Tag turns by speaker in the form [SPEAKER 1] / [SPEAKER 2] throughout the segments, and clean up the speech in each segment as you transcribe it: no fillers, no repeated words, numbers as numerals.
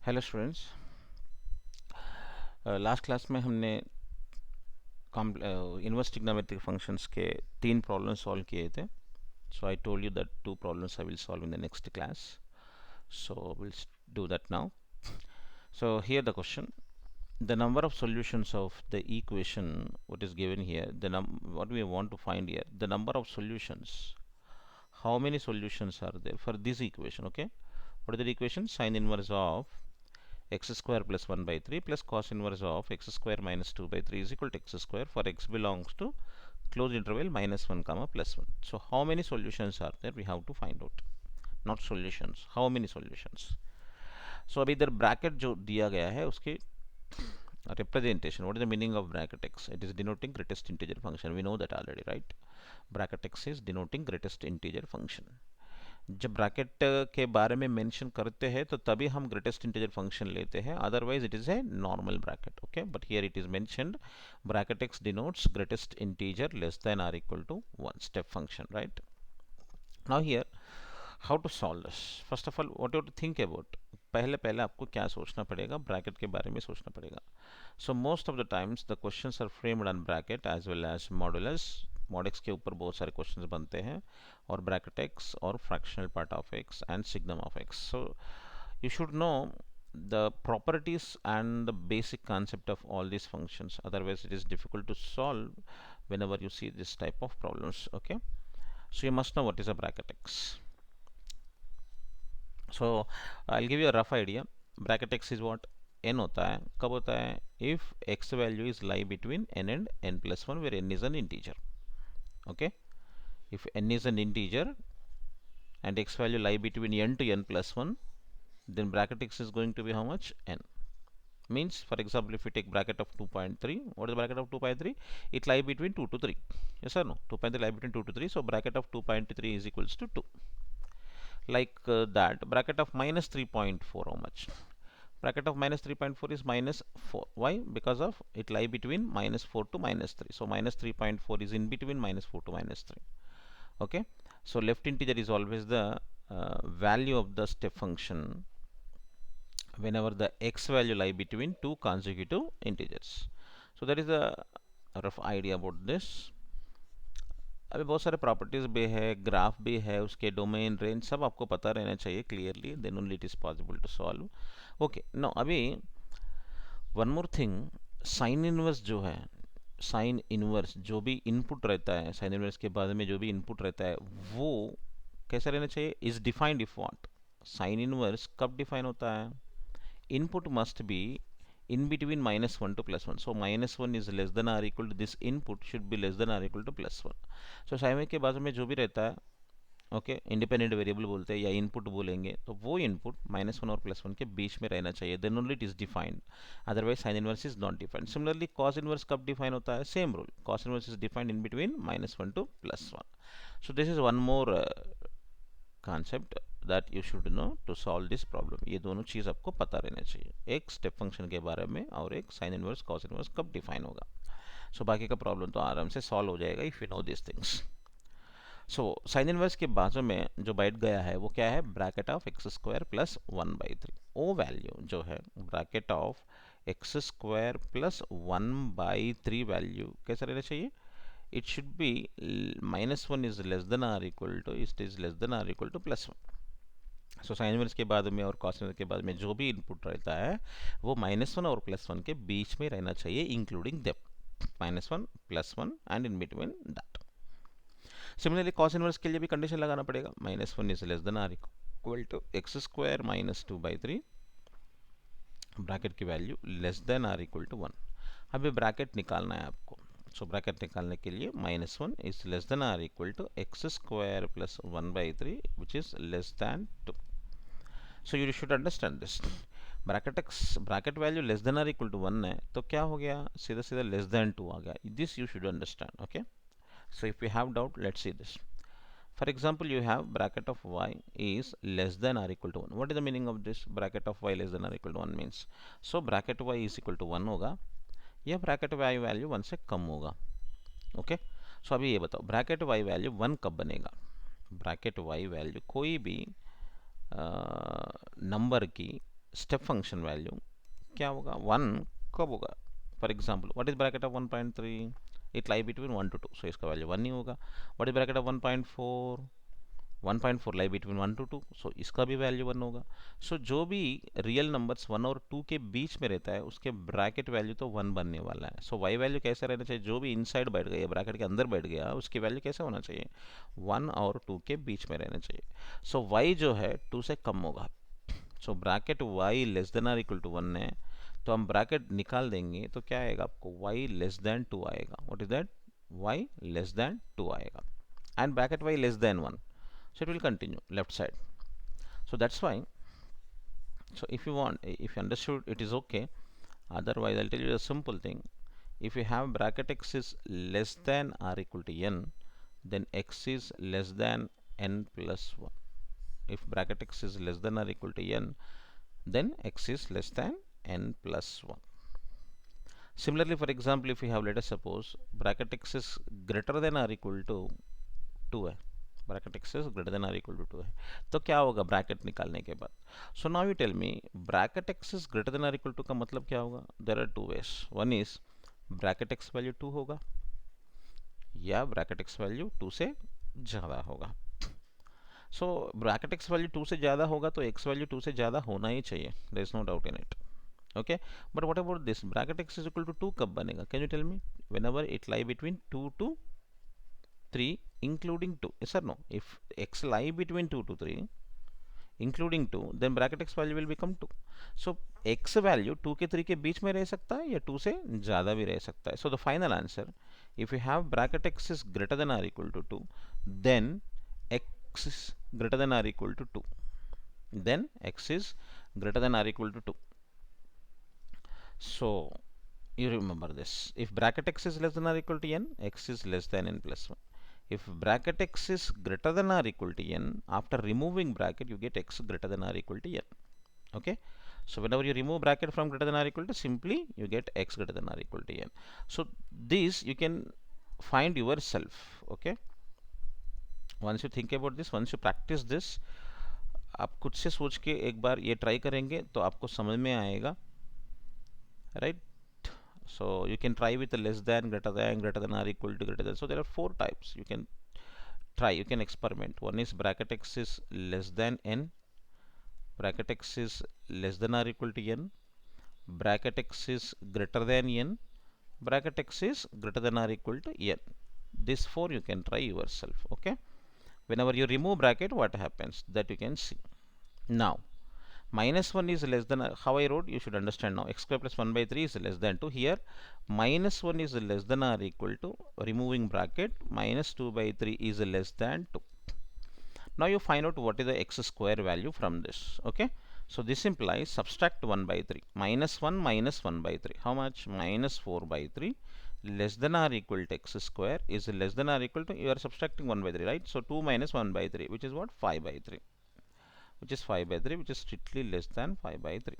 [SPEAKER 1] Hello students. Last class में हमने inverse trigonometric functions के तीन प्रॉब्लम्स सॉल्व किए थे. So I told you that two problems I will solve in the next class. So will do that now. So here the question: the number of solutions of the equation what is given here, what we want to find here, the number of solutions. How many solutions are there for this equation? Okay, what is the equation? Sin inverse of x square plus 1 by 3 plus cos inverse of x square minus 2 by 3 is equal to x square for x belongs to closed interval minus 1 comma plus 1. So how many solutions are there? We have to find out. Not solutions, how many solutions. So अभी इधर bracket जो दिया गया है उसके representation, what is the meaning of bracket x? It is denoting greatest integer function. We know that already, right? Bracket x is denoting greatest integer function. जब bracket के बारे में मेंशन करते हैं तो तभी हम ग्रेटेस्ट इंटीजर फंक्शन लेते हैं, otherwise it is a normal bracket. Okay, but here it is mentioned bracket x denotes greatest integer less than or equal to 1 step function, right? Now here how to solve this. First of all what you to think about, पहले पहले आपको क्या सोचना पड़ेगा, bracket के बारे में सोचना पड़ेगा. So most of the times the questions are framed on bracket as well as modulus. Mod x के ऊपर बहुत सारे क्वेश्चंस बनते हैं, और ब्रैकेट एक्स और fractional part of x and signum of x. So you should know the properties and the basic concept of all these functions, otherwise it is difficult to solve whenever you see this type of problems. Okay, so you must know what is a bracket x. So I'll give you a rough idea. Bracket x is what? n होता है. कब होता है? if x value is lie between n and n plus 1 where n is an integer. Okay, if n is an integer and x value lie between n to n plus 1, then bracket x is going to be how much? N. Means, for example, if we take bracket of 2.3, what is the bracket of 2.3? It lie between 2 to 3. Yes or no? 2.3 lie between 2 to 3, so bracket of 2.3 is equals to 2. Like that, bracket of minus 3.4, how much? Bracket of minus 3.4 is minus 4. Why? Because of it lie between minus 4 to minus 3. So minus 3.4 is in between minus 4 to minus 3. Okay, so left integer is always the value of the step function whenever the x value lie between two consecutive integers. So that is the rough idea about this. अभी बहुत सारे properties भी है, graph भी है, उसके domain range सब आपको पता रहना चाहिए clearly, then only it is possible to solve. Okay, no अभी one more thing, sine inverse जो है, साइन इनवर्स जो भी इनपुट रहता है, साइन इनवर्स के बाद में जो भी इनपुट रहता है वो कैसा रहना चाहिए? Is defined if what? Sine inverse कब डिफाइन होता है? input must be in between minus 1 to plus 1. So minus 1 is less than or equal to this input should be less than or equal to plus 1. So sign के बाद में जो भी रहता है, ओके, इंडिपेंडेंट वेरिएबल बोलते हैं या इनपुट बोलेंगे, तो वो इनपुट माइनस 1 और प्लस 1 के बीच में रहना चाहिए, then only it is defined, otherwise sine inverse is not defined. Similarly cos inverse कब डिफाइन होता है? Same rule, cos inverse is defined in between minus 1 to plus 1. So this is one more concept that you should know to solve this problem. ये दोनों चीज़ आपको पता रहना चाहिए, एक स्टेप फंक्शन के बारे में और एक साइन इनवर्स कॉस इनवर्स कब डिफाइन होगा. सो बाकी का प्रॉब्लम तो आराम से सॉल्व हो जाएगा if you know this things. So sine inverse के बाजू में जो बैठ गया है वो क्या है? Bracket of x square plus 1/3. ओ वैल्यू जो है bracket of x square plus 1/3 value कैसा रहना चाहिए? It should be minus 1 is less than or equal to, it is less than or equal to plus 1. So sine inverse के बाद में और कॉस इनवर्स के बाद में जो भी इनपुट रहता है वो माइनस 1 और प्लस 1 के बीच में रहना चाहिए, including depth. Minus 1 plus 1 and in between that. Similarly cos inverse के लिए भी कंडीशन लगाना पड़ेगा, minus 1 is less than or equal to x square minus 2/3, bracket की value less than or equal to 1. अभी ब्रैकेट निकालना है आपको. सो ब्रैकेट निकालने के लिए minus 1 is less than or equal to x square plus 1/3 which is less than 2. So you should understand this. Bracket value less than or equal to 1 है तो क्या हो गया? सीधा सीधा लेस देन 2 आ गया. This you should understand. Okay, so if you have doubt let's see this. For example, you have bracket of y is less than or equal to 1. What is the meaning of this? Bracket of y less than or equal to 1 means, so bracket y is equal to 1 होगा या bracket y value 1 से कम होगा. Okay, सो अभी ये बताओ bracket y value 1 कब बनेगा? ब्रैकेट y वैल्यू कोई भी नंबर की स्टेप फंक्शन वैल्यू क्या होगा, 1 कब होगा, for example what is bracket of 1.3, it lie between 1 to 2, सो इसका वैल्यू 1 नहीं होगा. What is bracket of 1.4, 1.4 lie between 1 to 2, सो इसका भी वैल्यू 1 होगा. सो जो भी रियल नंबर्स 1 और 2 के बीच में रहता है उसके ब्रैकेट वैल्यू तो 1 बनने वाला है. सो वाई वैल्यू कैसे रहना चाहिए, जो भी इनसाइड बैठ गया ब्रैकेट के अंदर बैठ गया उसकी वैल्यू कैसे होना चाहिए, 1 और 2 के बीच में रहना चाहिए. सो वाई जो है 2 से कम होगा. So bracket y less than or equal to 1 है तो हम ब्रैकेट निकाल देंगे तो क्या आएगा आपको, y लेस देन 2 आएगा. What is that, y less than 2 आएगा and bracket y less than 1, so it will continue left side. So that's why, so if you want, if you understood it is okay, otherwise I'll tell you a simple thing. If you have bracket x is less than or equal to n, then x is less than n plus 1. If bracket x is less than or equal to n, then x is less than n plus 1. Similarly, for example, if we have, let us suppose bracket x is greater than or equal to 2 है, bracket x is greater than or equal to 2 है, तो क्या होगा bracket निकालने के बाद. So now you tell me, bracket x is greater than or equal to का मतलब क्या होगा, there are 2 ways. One is bracket x value 2 होगा या ब्रैकेट एक्स वैल्यू 2 से ज़्यादा होगा. सो ब्रैकेट एक्स वैल्यू 2 से ज़्यादा होगा तो एक्स वैल्यू 2 से ज़्यादा होना ही चाहिए, there is no doubt in it. Okay, but what about this, bracket x is equal to 2 कब बनेगा, can you tell me, whenever it lie between 2 to 3 including 2, yes or no. If x lie between 2 to 3 including 2, then bracket x value will become 2. So x value 2 के 3 के बीच में रह सकता है या 2 से ज़्यादा भी रह सकता है. So the final answer, if you have bracket x is greater than or equal to 2, then x is greater than or equal to 2, then x is greater than or equal to 2. So you remember this, if bracket x is less than or equal to n, x is less than n plus 1. If bracket x is greater than or equal to n, after removing bracket you get x greater than or equal to n. Okay, so whenever you remove bracket from greater than or equal to, simply you get x greater than or equal to n. So this you can find yourself. Okay, once you think about this, once you practice this, आप खुद से सोच के एक बार ये try करेंगे तो आपको समझ में आएगा, right. So you can try with the less than, greater than or equal to, greater than. So there are 4 types you can try, you can experiment. One is bracket x is less than n, bracket x is less than or equal to n, bracket x is greater than n, bracket x is greater than or equal to n. These 4 you can try yourself. Okay, whenever you remove bracket, what happens, that you can see. Now minus 1 is less than, how I wrote you should understand now, x square plus 1 by 3 is less than 2. Here minus 1 is less than or equal to, removing bracket, minus 2 by 3 is less than 2. Now you find out what is the x square value from this. Okay, so this implies subtract 1 by 3, minus 1 minus 1 by 3, how much, minus 4 by 3, less than or equal to x square is less than or equal to, you are subtracting 1 by 3, right. So 2 minus 1 by 3, which is what, 5 by 3, which is 5 by 3, which is strictly less than 5 by 3.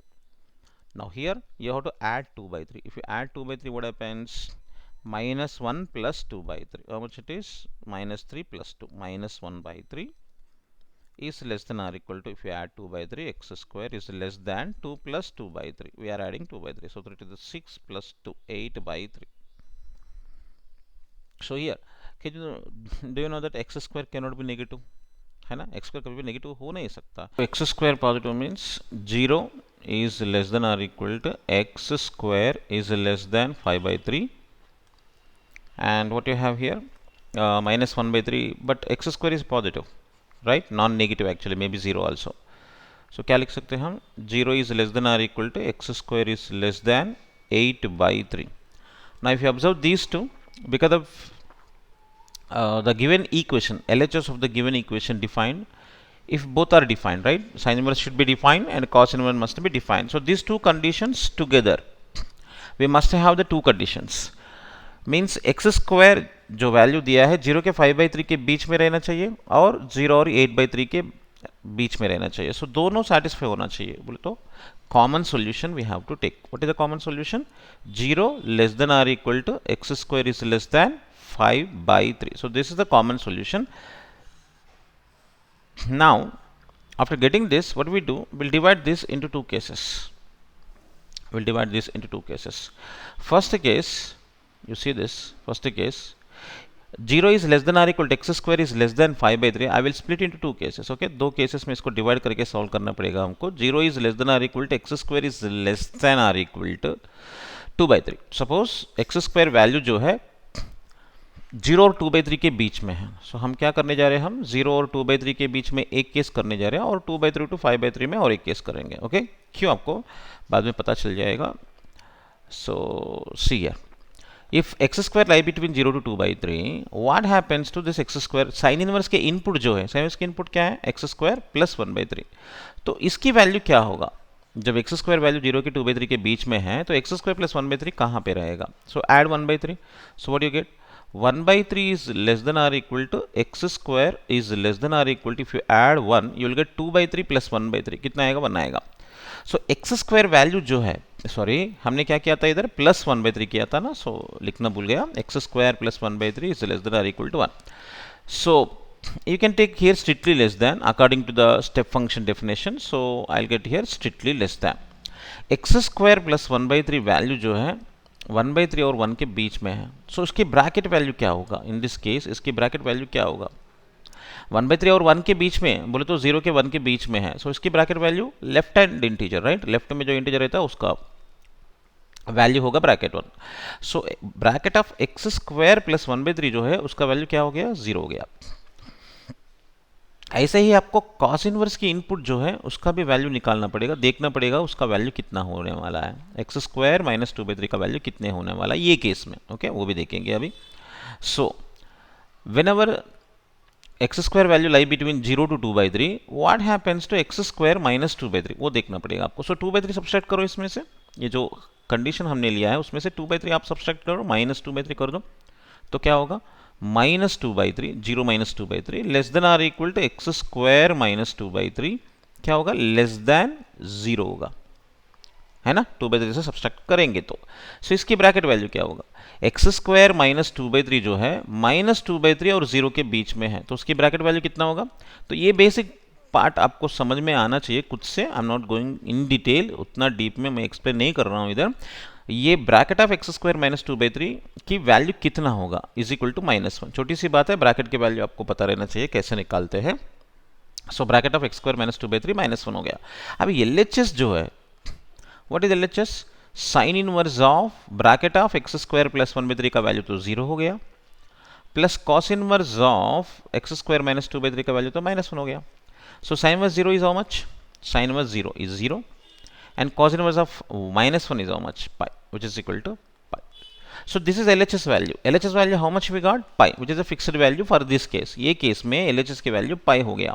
[SPEAKER 1] Now here you have to add 2 by 3. If you add 2 by 3, what happens, minus 1 plus 2 by 3, how much it is, minus 3 plus 2, minus 1 by 3 is less than or equal to, if you add 2 by 3, x square is less than 2 plus 2 by 3, we are adding 2 by 3, so 3 to the 6 plus 2, 8 by 3. So here, do you know that x square cannot be negative, है ना, x square कभी भी negative हो नहीं सकता. तो x square positive means 0 is less than or equal to x square is less than 5 by 3 and what you have here, minus 1 by 3, but x square is positive, right, non negative actually, maybe 0 also. So क्या लिख सकते हैं हम, 0 is less than or equal to x square is less than 8 by 3. Now if you observe these two, because of the given equation, LHS of the given equation defined, if both are defined, right, sin inverse should be defined and cos inverse must be defined. So these two conditions together, we must have the two conditions. Means x square जो value दिया है 0 के 5 by 3 के बीच में रहना चाहिए और 0 और 8 by 3 के बीच में रहना चाहिए. सो दोनों सेटिस्फाई होना चाहिए. बोले तो common solution we have to take. What is the common solution, 0 less than or equal to x square is less than 5 by 3. So this is the common solution. Now After getting this, what we do, we'll divide this into two cases. We'll divide this into two cases. First case, you see this, first case, 0 is less than or equal to x square is less than 5 by 3. I will split into two cases. Okay, दो cases में इसको divide करके solve करना पड़ेगा हमको. 0 is less than or equal to x square is less than or equal to 2 by 3. Suppose x square value जो है 0 और 2 by 3 के बीच में है. So हम क्या करने जा रहे हैं, हम 0 और 2 by 3 के बीच में एक केस करने जा रहे हैं और 2 by 3 to 5 by 3 में और एक केस करेंगे. ओके, क्यों आपको बाद में पता चल जाएगा. So see here, if x square lie between 0 to 2 by 3, what happens to this x square? sin inverse के इनपुट जो है, sin इनवर्स के इनपुट क्या है, x square plus 1 by 3. तो इसकी वैल्यू क्या होगा जब x square वैल्यू 0 के 2 by 3 के बीच में है, तो x square plus 1 by 3 कहाँ पे रहेगा. So add 1 by 3. So what you get, 1 by 3 is less than or equal to x square is less than or equal to, if you add 1 you will get 2 by 3 plus 1 by 3. कितना आएगा, 1 आएगा. सो x square value जो है, sorry हमने क्या किया था इधर, प्लस 1 by 3 किया था ना. सो लिखना भूल गया, x square plus 1 by 3 is less than और equal to 1. So you can take here strictly less than according to the step function definition. So I'll get here strictly less than. x square plus 1 by 3 value जो है 1 by 3 और 1 के बीच में है. सो इसकी bracket value क्या होगा, in this case इसकी ब्रैकेट वैल्यू क्या होगा, 1 by 3 और 1 के बीच में बोले तो 0 के 1 के बीच में है. सो इसकी bracket value left hand integer, right, left में जो इंटीजर रहता है उसका वैल्यू होगा bracket 1. So bracket of x square plus 1 by 3 जो है उसका वैल्यू क्या हो गया, 0 हो गया. ऐसे ही आपको cos इनवर्स की इनपुट जो है उसका भी वैल्यू निकालना पड़ेगा, देखना पड़ेगा उसका वैल्यू कितना होने वाला है, एक्स स्क्वायर माइनस 2 by 3 का वैल्यू कितने होने वाला है ये केस में. ओके, वो भी देखेंगे अभी. So whenever x square value lie between 0 to 2 by 3, what happens to x square minus 2 by 3, वो देखना पड़ेगा आपको. सो 2 by 3 सब्सट्रैक्ट करो इसमें से, ये जो कंडीशन हमने लिया है उसमें से 2 by 3 आप सब्सट्रैक्ट करो, माइनस 2 by 3 कर दो, तो क्या होगा, minus 2 by 3, 0 minus 2 by 3 less than or equal to x square minus 2 by 3, क्या होगा, लेस देन 0 होगा, है ना. 2 by 3 से सब्सट्रैक्ट करेंगे तो. सो इसकी ब्रैकेट वैल्यू क्या होगा, एक्स स्क्वायर माइनस 2 by 3 जो है माइनस 2 by 3 और 0 के बीच में है, तो उसकी ब्रैकेट वैल्यू कितना होगा. तो ये बेसिक पार्ट आपको समझ में आना चाहिए खुद से. I am not going in detail, उतना डीप में मैं एक्सप्लेन नहीं कर रहा हूँ इधर. ये bracket of x square minus 2 by 3 की वैल्यू कितना होगा, इज इक्वल टू -1. छोटी सी बात है, ब्रैकेट की वैल्यू आपको पता रहना चाहिए कैसे निकालते हैं. So bracket of x square minus 2 by 3 -1 हो गया. अभी LHS जो है, what is LHS, sine inverse of bracket of x square plus 1 by 3 का वैल्यू तो 0 हो गया, plus cos inverse of x square minus 2 by 3 का वैल्यू तो -1 हो गया. सो sine inverse 0 is how much, sine inverse 0 is 0 and cos inverse of -1 is how much, pi, which is equal to pi. So this is LHS value. LHS value how much we got, pi, which is a fixed value for this case. ये case में LHS की value pi हो गया.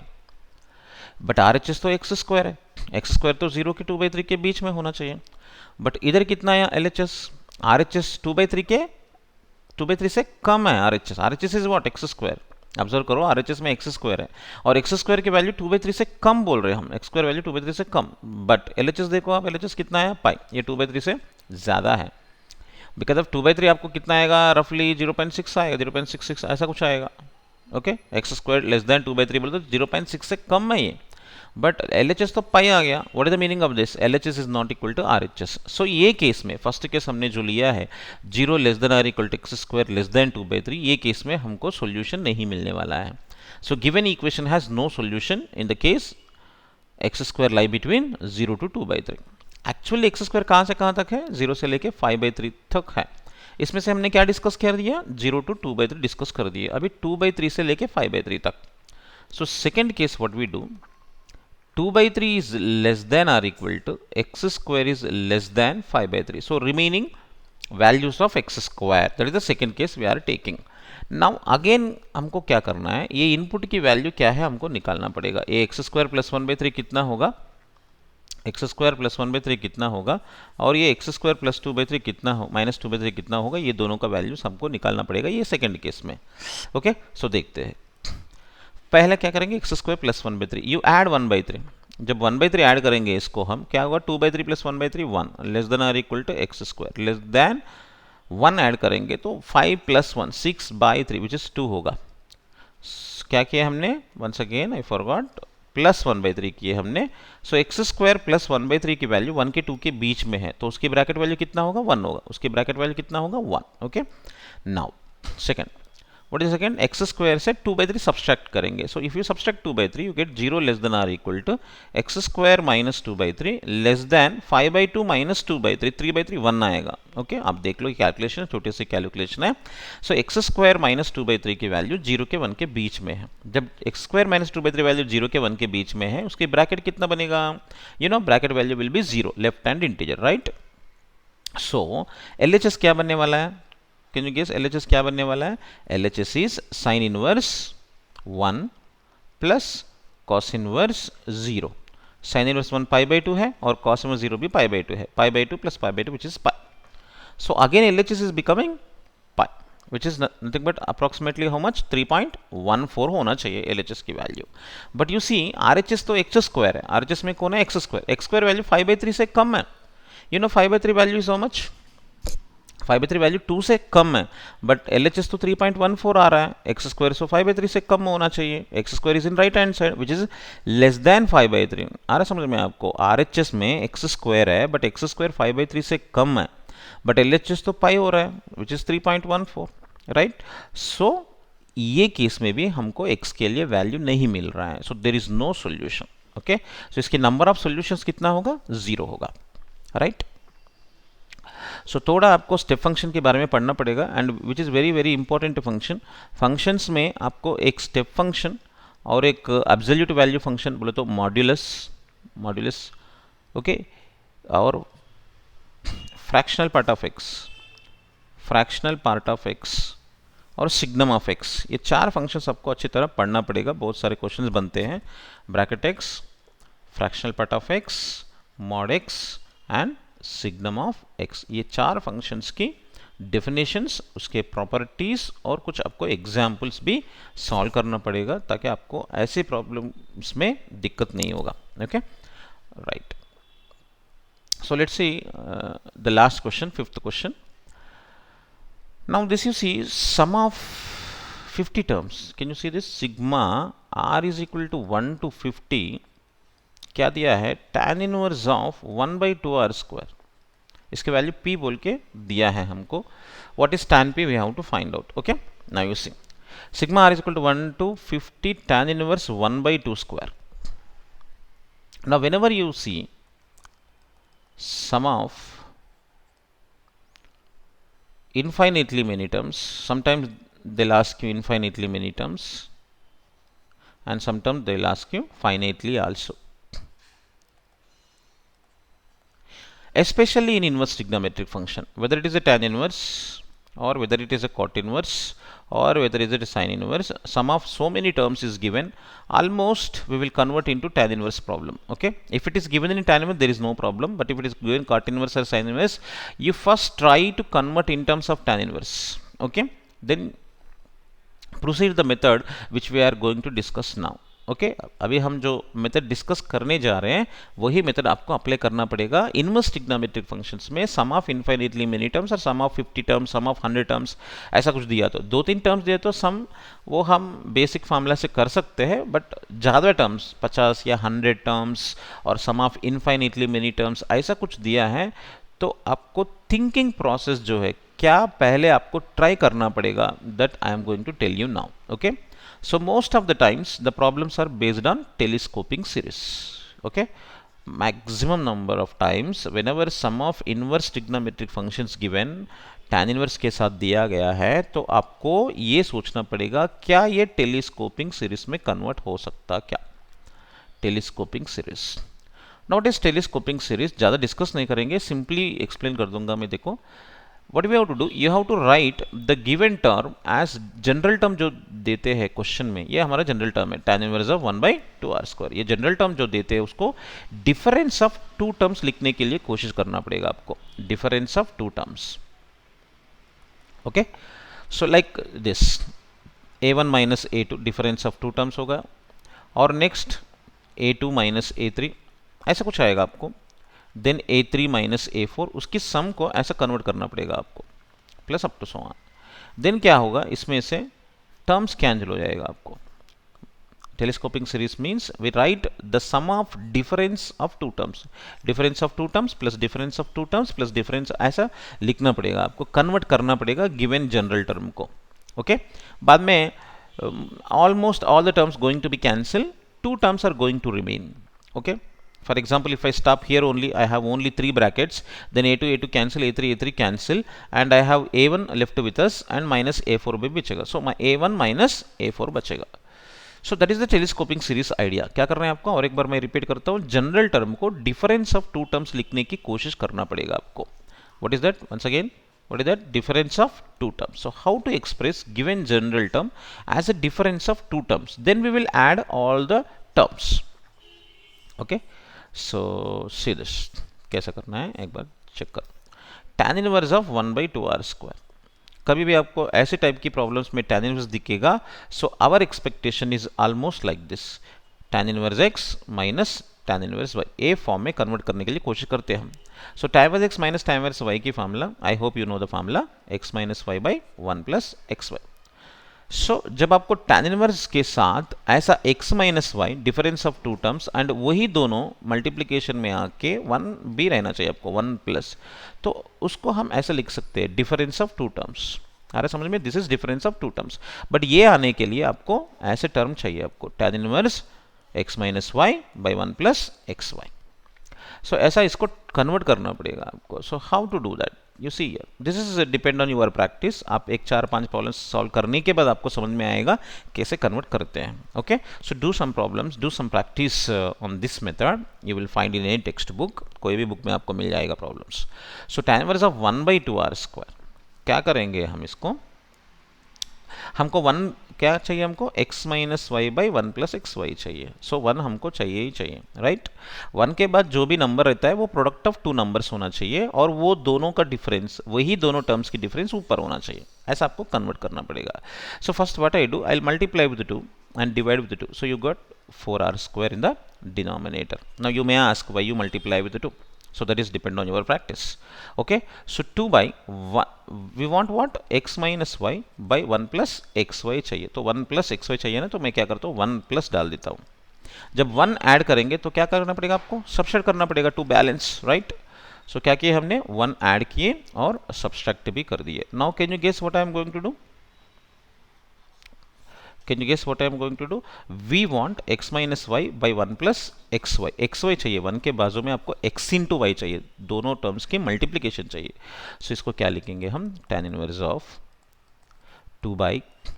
[SPEAKER 1] But RHS तो x square है, x square तो 0 के 2 by 3 के बीच में होना चाहिए. बट इधर कितना है LHS, RHS 2 by 3 के 2 by 3 से कम है. RHS, RHS is what, x square. Observe करो, RHS में एक्स स्क्वायर है और एक्स स्क्वायर की वैल्यू 2 by 3 से कम बोल रहे हैं हम, एक्स स्क्वायर वैल्यू 2 by 3 से कम. बट LHS देखो आप, LHS कितना है, पाई, ये 2 by 3 से ज़्यादा है. बिकॉज ऑफ 2 by 3 आपको कितना आएगा, रफली 0.6 आएगा, 0.66 ऐसा कुछ आएगा. Okay, x square less than 2 by 3 बोले तो 0.6 से कम है ये. बट LHS तो पाई आ गया. What is the meaning of this, LHS is not equal to RHS. So ये केस में, फर्स्ट केस हमने जो लिया है 0 less than or equal to x square less than 2 by 3, ये केस में हमको सोल्यूशन नहीं मिलने वाला है. So given equation has no solution in the case x square lie between 0 to 2 by 3. Actually x square कहाँ से कहाँ तक है, 0 से लेके 5 by 3 तक है. इसमें से हमने क्या डिस्कस कर दिया, 0 to 2 by 3 डिस्कस कर दिए. अभी 2 by 3 से लेके 5 by 3 तक. So second case what we do, 2 by 3 is less than or equal to x square is less than 5 by 3. So remaining values of x square, that is the second case we are taking. Now again हमको क्या करना है, ये input की value क्या है हमको निकालना पड़ेगा. ये x square plus 1 by 3 कितना होगा, x square plus 1 by 3 कितना होगा, और ये x square plus 2 by 3 कितना हो, माइनस 2 by 3 कितना होगा, ये दोनों का वैल्यूज हमको निकालना पड़ेगा ये सेकेंड केस में. ओके, सो देखते हैं. पहले क्या करेंगे, x square plus 1 by 3, you add 1 by 3. जब 1 by 3 ऐड करेंगे इसको हम, क्या होगा, 2 by 3 plus 1 by 3 1 less than or equal to x square, less than 1 add करेंगे तो 5 प्लस 1 6 by 3 विच इज 2 होगा. क्या किया हमने, once again I forgot, plus 1/3 की है हमने, सो एक्स स्क्वायर प्लस 1/3 की वैल्यू 1 के 2 के बीच में है, तो उसकी ब्रैकेट वैल्यू कितना होगा 1 होगा, उसकी ब्रैकेट वैल्यू कितना होगा 1. Okay, now second, what is second, x square से 2/3 सब्सट्रैक्ट करेंगे, so if you subtract 2/3 you get 0 less than or equal to x square minus 2/3 less than 5/2 minus 2/3, 3/3 1 आएगा. ओके, आप देख लो कैलकुलेशन, छोटी सी कैलकुलेशन है. सो x square minus 2/3 की value 0 के 1 के बीच में है. जब एक्स स्क्वायर माइनस 2/3 वैल्यू 0 के 1 के बीच में है, उसकी ब्रैकेट कितना बनेगा, you know bracket value will be 0, left hand integer, right. So LHS क्या बनने वाला है, कैन यू गेस एलएचएस क्या बनने वाला है, LHS is sine inverse 1 plus cos inverse 0. Sine inverse 1 π/2 है और कॉस इनवर्स 0 भी π/2 है, π/2 plus π/2 which is pi. So again LHS is becoming pi, which is nothing but approximately how much 3.14 होना चाहिए एलएचएस की value. But you see RHS तो x square है, RHS में कौन है एक्स स्क्वायर वैल्यू 5/3 से कम है. You know 5/3 value is how much, 5/3 value 2 से कम है, बट एलएचएस तो 3.14 आ रहा है, एक्स स्क्वायर सो 5/3 से कम होना चाहिए. X square is in right hand side which is less then 5/3. आ रहा समझ में आपको, आरएचएस में एक्स स्क्वायर है बट एक्स स्क्वायर 5/3 से कम है, बट एलएचएस तो पाई हो रहा है विच इज 3.14, राइट. सो ये केस में भी हमको एक्स के लिए वैल्यू नहीं मिल रहा है, so there is no solution. Okay, so इसकी नंबर ऑफ सोल्यूशंस कितना होगा, 0 होगा, राइट. सो थोड़ा आपको स्टेप फंक्शन के बारे में पढ़ना पड़ेगा, and which is very very important function. Functions में आपको एक स्टेप फंक्शन और एक एब्सोल्यूट वैल्यू फंक्शन बोले तो मॉड्यूलस, ओके, और फ्रैक्शनल पार्ट ऑफ एक्स और सिग्नम ऑफ एक्स, ये 4 फंक्शंस आपको अच्छी तरह पढ़ना पड़ेगा. बहुत सारे क्वेश्चंस बनते हैं, bracket x, fractional part of x, mod x and signum of x. ये 4 फंक्शंस की डेफिनेशंस, उसके प्रॉपर्टीज और कुछ आपको एग्जाम्पल्स भी सॉल्व करना पड़ेगा ताकि आपको ऐसे प्रॉब्लम्स में दिक्कत नहीं होगा. Okay, right. So let's see the last question, 5th question. Now this you see sum of 50 terms, can you see this, sigma r is equal to 1 to 50, क्या दिया है, tan inverse of 1/2 r square, इसके value p बोल के दिया है हमको. What is tan p, we have to find out. Okay, now you see sigma r is equal to 1 to 50 tan inverse 1/2 square. Now whenever you see sum of infinitely many terms, sometimes they'll ask you infinitely many terms and sometimes they'll ask you finitely also. Especially in inverse trigonometric function, whether it is a tan inverse or whether it is a cot inverse or whether it is a sin inverse, sum of so many terms is given, almost we will convert into tan inverse problem. Okay, if it is given in tan inverse there is no problem, but if it is given cot inverse or sin inverse, you first try to convert in terms of tan inverse. Okay, then proceed the method which we are going to discuss now. Okay, अभी हम जो method discuss करने जा रहे हैं वही method आपको apply करना पड़ेगा इनवर्स ट्रिग्नोमेट्रिक फंक्शंस में. Sum of infinitely many terms और sum of 50 terms, sum of 100 terms, ऐसा कुछ दिया तो 2-3 टर्म्स दिए तो सम वो हम बेसिक फार्मूला से कर सकते हैं, बट ज़्यादा टर्म्स 50 या 100 टर्म्स और sum of infinitely many terms ऐसा कुछ दिया है तो आपको थिंकिंग प्रोसेस जो है क्या पहले आपको ट्राई करना पड़ेगा, that I am going to tell you now. Okay, so most of the times the problems are based on telescoping series. Okay, maximum number of times whenever sum of inverse trigonometric functions given tan inverse के साथ दिया गया है तो आपको ये सोचना पड़ेगा क्या ये टेलीस्कोपिंग सीरीज में कन्वर्ट हो सकता, क्या telescoping series. Not is telescoping series ज़्यादा डिस्कस नहीं करेंगे, सिंपली एक्सप्लेन कर दूंगा मैं. देखो, what we have to do, you have to write the given term as general term जो देते हैं क्वेश्चन में, ये हमारा जनरल टर्म है tan inverse of 1/2 r square. ये जनरल टर्म जो देते हैं उसको डिफरेंस ऑफ 2 टर्म्स लिखने के लिए कोशिश करना पड़ेगा आपको, difference of 2 terms. Okay, so like this a1 minus a2 difference of 2 terms होगा, और नेक्स्ट a2 माइनस a3 ऐसा कुछ आएगा आपको. देन a3 माइनस a4, उसकी सम को ऐसा कन्वर्ट करना पड़ेगा आपको, plus up to so on. Then क्या होगा, इसमें से टर्म्स कैंसिल हो जाएगा आपको. Telescoping series means we write the sum of difference of two terms. Difference of two terms plus difference of two terms plus difference, ऐसा लिखना पड़ेगा आपको, कन्वर्ट करना पड़ेगा गिवन जनरल टर्म को. ओके, बाद में almost all the terms going to be cancelled, two terms are going to remain. Okay, for example, if I stop here only, I have only three brackets, then a2 a2 cancel, a3 cancel, and I have a1 left with us and minus a4 भी बचेगा. So my a1 minus a4 बचेगा. So that is the telescoping series idea. क्या करना है आपको, और एक बार मैं रिपीट करता हूँ, जनरल टर्म को डिफरेंस ऑफ टू टर्म्स लिखने की कोशिश करना पड़ेगा आपको. What is that, once again, what is that? Difference of two terms. So how to express given general term as a difference of two terms? Then we will add all the terms. Okay, so see this, कैसा करना है एक बार check कर. tan inverse of 1/2r square. कभी भी आपको ऐसे type की प्रॉब्लम्स में tan इनवर्स दिखेगा, so our expectation is almost like this, tan inverse x minus tan inverse y. A form में कन्वर्ट करने के लिए कोशिश करते हैं हम. So tan inverse x minus tan inverse y की formula, I hope you know the formula, x minus y by 1 plus x y. So जब आपको tan इनवर्स के साथ ऐसा x minus y difference of two terms and वही दोनों multiplication में आके 1 भी रहना चाहिए आपको, 1 प्लस, तो उसको हम ऐसा लिख सकते हैं डिफरेंस ऑफ टू टर्म्स. आ रहा समझ में, this is difference of two terms. But ये आने के लिए आपको ऐसे टर्म चाहिए आपको, tan inverse x minus y by 1 plus x y. So ऐसा इसको कन्वर्ट करना पड़ेगा आपको. So how to do that, you see here, this is depend on your practice. आप एक 4-5 प्रॉब्लम्स सॉल्व करने के बाद आपको समझ में आएगा कैसे कन्वर्ट करते हैं. Okay, so do some problems, do some practice on this method. You will find in any text book, कोई भी बुक में आपको मिल जाएगा problems. So tan inverse of 1/2r square, क्या करेंगे हम इसको, हमको 1 क्या चाहिए, हमको x minus y by 1 plus x y चाहिए. सो 1 हमको चाहिए ही चाहिए, राइट. 1 के बाद जो भी नंबर रहता है वो प्रोडक्ट ऑफ टू नंबर्स होना चाहिए, और वो दोनों का डिफरेंस, वही दोनों टर्म्स की डिफरेंस ऊपर होना चाहिए. ऐसा आपको कन्वर्ट करना पड़ेगा. So first what I do, I will multiply with 2 and divide with 2. So you got 4r square in the denominator. Now you may ask why you multiply with 2. So that is depend on your practice. Okay, so 2 by 1, we want what, x minus y by 1 plus xy चाहिए. तो 1 plus xy चाहिए ना, तो मैं क्या करता हूँ 1 plus डाल देता हूँ. जब 1 ऐड करेंगे तो क्या करना पड़ेगा आपको, सब्सट्रैक्ट करना पड़ेगा टू बैलेंस, राइट. सो क्या किए हमने, 1 ऐड किए और सब्सट्रैक्ट भी कर दिए. Now can you guess what I am going to do, Can you guess what I am going to do? We want x minus y by 1 plus xy. xy चाहिए, 1 के बाजू में आपको x into y चाहिए, दोनों terms की multiplication चाहिए. सो इसको क्या लिखेंगे हम, tan inverse of 2 by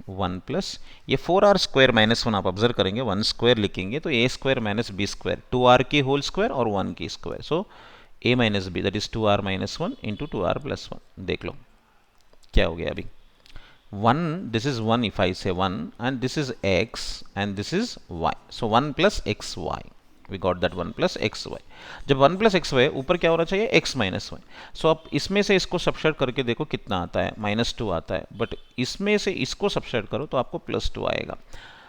[SPEAKER 1] 1 plus, ये 4r स्क्वायर माइनस 1 आप ऑब्जर्व करेंगे, 1 स्क्वायर लिखेंगे तो a square minus b square, 2r की होल स्क्वायर और 1 की square. So a minus b that is 2r minus 1 into 2r plus 1. देख लो क्या हो गया अभी, 1, this is 1 if I say 1, and this is x and this is y. So 1 plus xy, we got that 1 plus xy. जब 1 plus xy ऊपर क्या होना चाहिए, x minus y. So आप इसमें से इसको सब्सट्रैक्ट करके देखो कितना आता है, -2 आता है. बट इसमें से इसको सब्सट्रैक्ट करो तो आपको +2 आएगा.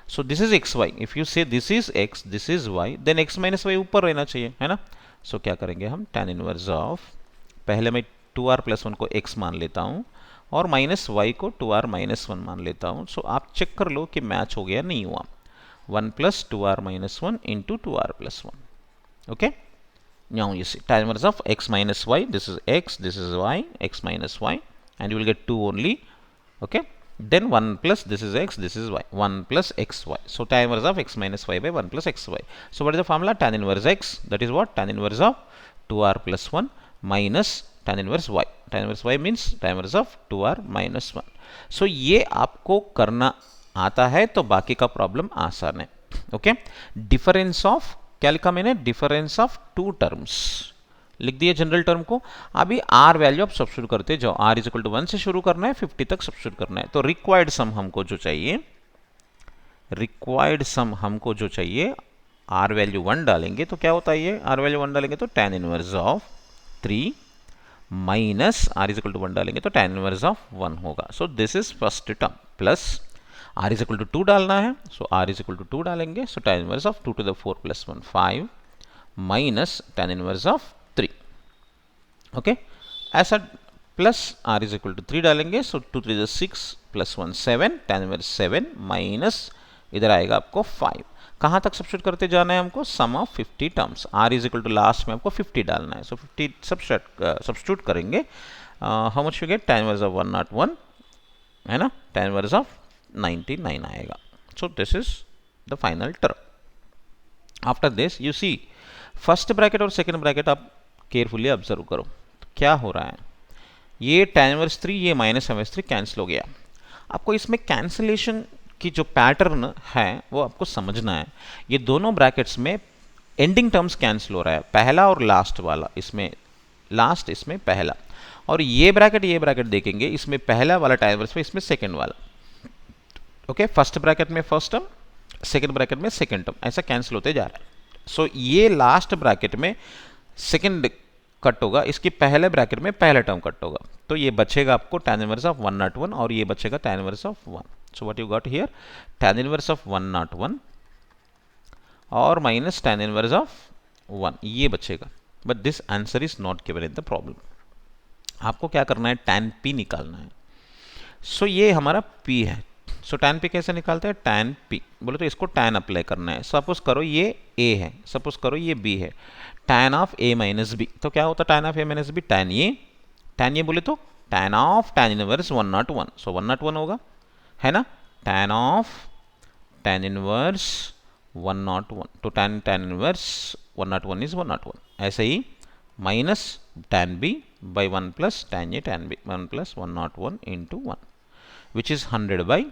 [SPEAKER 1] So this is xy. If you say this is x, this is y, then x minus y ऊपर रहना चाहिए, है ना. So क्या करेंगे हम, tan इनवर्स ऑफ, पहले मैं 2r प्लस 1 को x मान लेता हूँ और माइनस वाई को 2r माइनस 1 मान लेता हूँ. सो आप चेक कर लो कि मैच हो गया नहीं हुआ. 1 plus 2r minus 1 into 2r plus 1. Okay, now you see tan inverse of x minus y, this is x, this is y, x minus y, and you will get 2 only. Okay, then 1 plus this is x, this is y, 1 plus xy. So tan inverse of x minus y by 1 plus xy. So what is the formula, tan inverse x, that is what, tan inverse of 2r plus 1 minus tan inverse y. tan inverse y means tan inverse of 2r minus 1. So ये आपको करना आता है तो बाकी का problem आसान है. ओके, डिफरेंस ऑफ, क्या लिखा मैंने, डिफरेंस ऑफ टू टर्म्स लिख दिए जनरल टर्म को. अभी आर वैल्यू आप सब्स्टिट्यूट करते जाओ, r इज इक्वल टू 1 से शुरू करना है, 50 तक सब्स्टिट्यूट करना है. तो रिक्वायर्ड सम हमको जो चाहिए, रिक्वायर्ड सम हमको जो चाहिए, r वैल्यू 1 डालेंगे तो क्या होता है, ये r वैल्यू 1 डालेंगे तो tan inverse of 3 minus r is equal to 1 डालेंगे तो tan इनवर्स ऑफ 1 होगा. So this is first term, plus r is equal to 2 डालना है, so r is equal to 2 डालेंगे. So tan inverse of 2 to the 4 plus 1 5 minus tan inverse of 3. Okay, ऐसा plus r is equal to 3 डालेंगे, so 2 3 6 plus 1 7, tan inverse 7 minus इधर आएगा आपको 5. कहाँ तक सब्स्टिट्यूट करते जाना है हमको, sum of 50 terms, r is equal to last में आपको 50 डालना है, सो 50 सब्स्टिट्यूट करेंगे, how much you get, tan inverse of 101 है ना, tan इनवर्स ऑफ 99 आएगा. So this is the final term. After this you see first bracket और second bracket आप केयरफुली ऑब्जर्व करो, तो क्या हो रहा है, ये tan इनवर्स 3 ये माइनस tan इनवर्स 3 कैंसिल हो गया. आपको इसमें कैंसिलेशन की जो पैटर्न है वो आपको समझना है. ये दोनों ब्रैकेट्स में एंडिंग टर्म्स कैंसिल हो रहा है, पहला और लास्ट वाला, इसमें लास्ट इसमें पहला, और ये ब्रैकेट देखेंगे, इसमें पहला वाला tan इनवर्स में, इसमें सेकेंड वाला. ओके, फर्स्ट ब्रैकेट में फर्स्ट टर्म, सेकेंड ब्रैकेट में सेकेंड टर्म, ऐसा कैंसिल होते जा रहा है. सो ये लास्ट ब्रैकेट में सेकेंड कट होगा, इसकी पहले ब्रैकेट में पहला टर्म कट होगा, तो ये बचेगा आपको tan इनवर्स ऑफ 101 और ये बचेगा tan inverse of 1. So what you got here, tan inverse of 101 और माइनस tan इनवर्स ऑफ 1 ये बचेगा. But this answer is not given in the problem. आपको क्या करना है, tan p निकालना है. सो ये हमारा p है. सो tan p कैसे निकालते हैं, tan p बोले तो इसको tan अप्लाई करना है. सपोज करो ये a है, सपोज करो ये b है, tan of a minus b, तो क्या होता है tan of a minus b, tan ये बोले तो tan ऑफ tan इनवर्स 101, सो 101 होगा है ना, tan ऑफ tan इनवर्स 101, तो tan इनवर्स 101 इज 101. ऐसे ही minus tan b by 1 plus tan a tan b, 1 plus 101 into 1 which is 100 by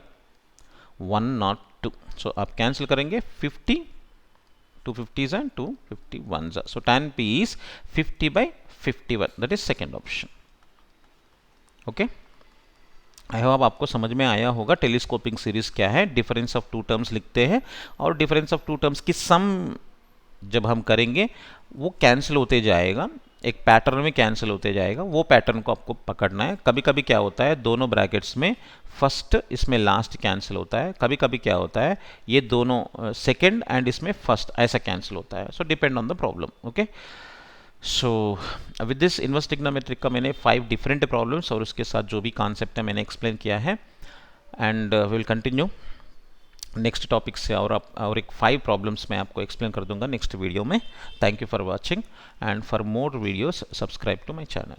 [SPEAKER 1] 102. So आप कैंसिल करेंगे 50, 250s and 251s. So tan p is 50 by 51. That is second option. Okay. I hope आपको समझ में आया होगा telescoping series क्या है. Difference of two terms लिखते हैं और डिफरेंस ऑफ टू टर्म्स की सम जब हम करेंगे वो कैंसिल होते जाएगा, एक पैटर्न में कैंसिल होते जाएगा, वो पैटर्न को आपको पकड़ना है. कभी कभी क्या होता है, दोनों ब्रैकेट्स में फर्स्ट इसमें लास्ट कैंसिल होता है, कभी कभी क्या होता है ये दोनों सेकंड एंड इसमें फर्स्ट ऐसा कैंसिल होता है. सो depend on the problem. Okay, so with this inverse trigonometric का मैंने 5 डिफरेंट प्रॉब्लम्स और उसके साथ जो भी कॉन्सेप्ट है मैंने एक्सप्लेन किया है. And will continue next topic से, और एक 5 प्रॉब्लम्स मैं आपको एक्सप्लेन कर दूंगा नेक्स्ट वीडियो में. Thank you for watching and for more videos subscribe to my channel.